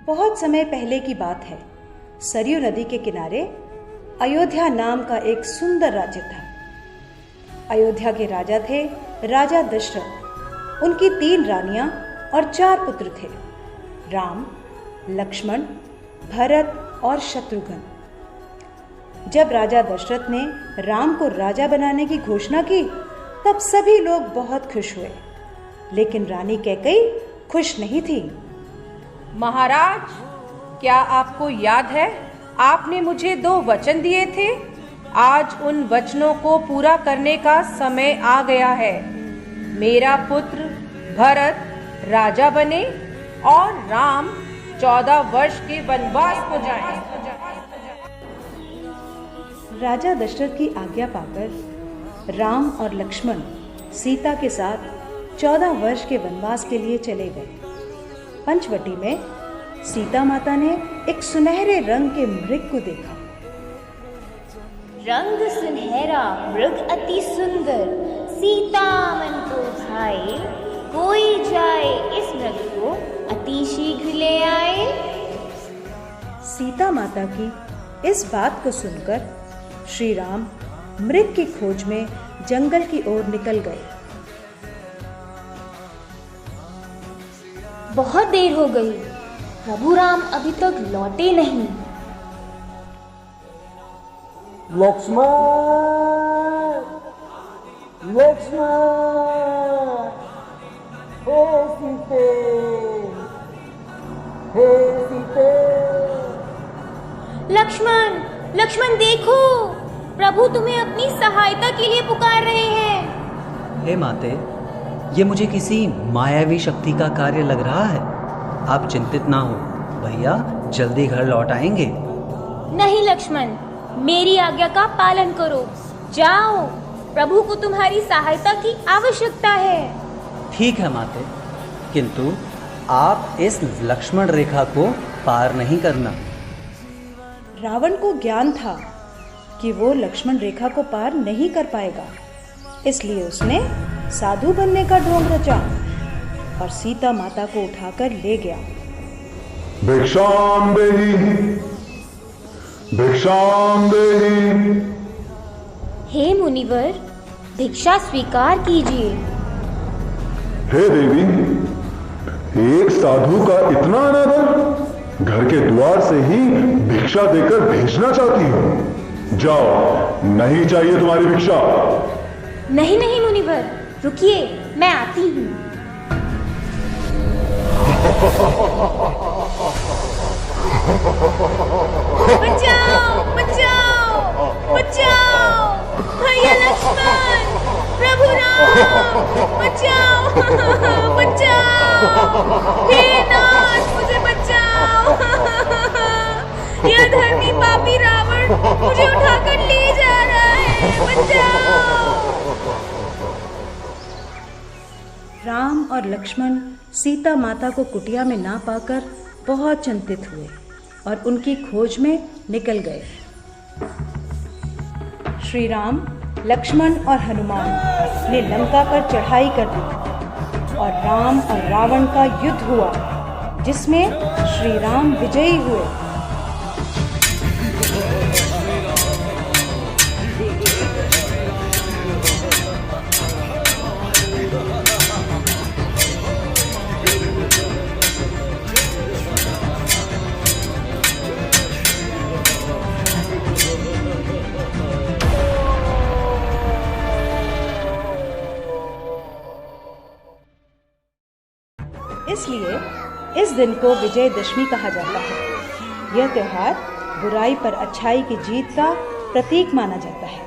बहुत समय पहले की बात है। सरयू नदी के किनारे अयोध्या नाम का एक सुंदर राज्य था। अयोध्या के राजा थे राजा दशरथ। उनकी 3 रानियां और 4 पुत्र थे, राम, लक्ष्मण, भरत और शत्रुघ्न। जब राजा दशरथ ने राम को राजा बनाने की घोषणा की तब सभी लोग बहुत खुश हुए, लेकिन रानी कैकेयी खुश नहीं थी। महाराज, क्या आपको याद है आपने मुझे 2 वचन दिए थे? आज उन वचनों को पूरा करने का समय आ गया है। मेरा पुत्र भरत राजा बने और राम 14 वर्ष के वनवास को जाए। राजा दशरथ की आज्ञा पाकर राम और लक्ष्मण सीता के साथ 14 वर्ष के वनवास के लिए चले गए। पंचवटी में सीता माता ने एक सुनहरे रंग के मृग को देखा। रंग सुनहरा मृग अति सुंदर, सीता मन को भाए, कोई जाए इस मृग को अति शीघ्र ले आए। सीता माता की इस बात को सुनकर श्री राम मृग की खोज में जंगल की ओर निकल गए। बहुत देर हो गई, प्रभु राम अभी तक लौटे नहीं। लक्ष्मण, लक्ष्मण, हे सीते, हे सीते। लक्ष्मण, लक्ष्मण देखो, प्रभु तुम्हें अपनी सहायता के लिए पुकार रहे हैं। हे माते, ये मुझे किसी मायावी शक्ति का कार्य लग रहा है। आप चिंतित ना हो, भैया जल्दी घर लौट आएंगे। नहीं लक्ष्मण, मेरी आज्ञा का पालन करो। जाओ, प्रभु को तुम्हारी सहायता की आवश्यकता है। ठीक है माते, किंतु आप इस लक्ष्मण रेखा को पार नहीं करना। रावण को ज्ञान था कि वो लक्ष्मण रेखा को पार नहीं कर पाएगा, इसलिए उसने साधु बनने का ढोंग रचा और सीता माता को उठाकर ले गया। भिक्षाम देहि, भिक्षाम देहि। हे मुनिवर, भिक्षा स्वीकार कीजिए। हे देवी, एक साधु का इतना अनादर, घर के द्वार से ही भिक्षा देकर भेजना चाहती हो। जाओ, नहीं चाहिए तुम्हारी भिक्षा। नहीं नहीं मुनिवर, रुकिए, मैं आती हूँ। बचाओ, बचाओ, बचाओ, भैया लक्ष्मण, प्रभु राम, बचाओ, बचाओ, हे नाथ, मुझे बचाओ। यह धर्मी पापी रावण मुझे उठाकर ले जा रहा है, बचाओ। राम और लक्ष्मण सीता माता को कुटिया में ना पाकर बहुत चिंतित हुए और उनकी खोज में निकल गए। श्री राम, लक्ष्मण और हनुमान ने लंका पर चढ़ाई कर दी और राम और रावण का युद्ध हुआ, जिसमें श्री राम विजयी हुए। इसलिए इस दिन को विजयदशमी कहा जाता है। यह त्योहार बुराई पर अच्छाई की जीत का प्रतीक माना जाता है।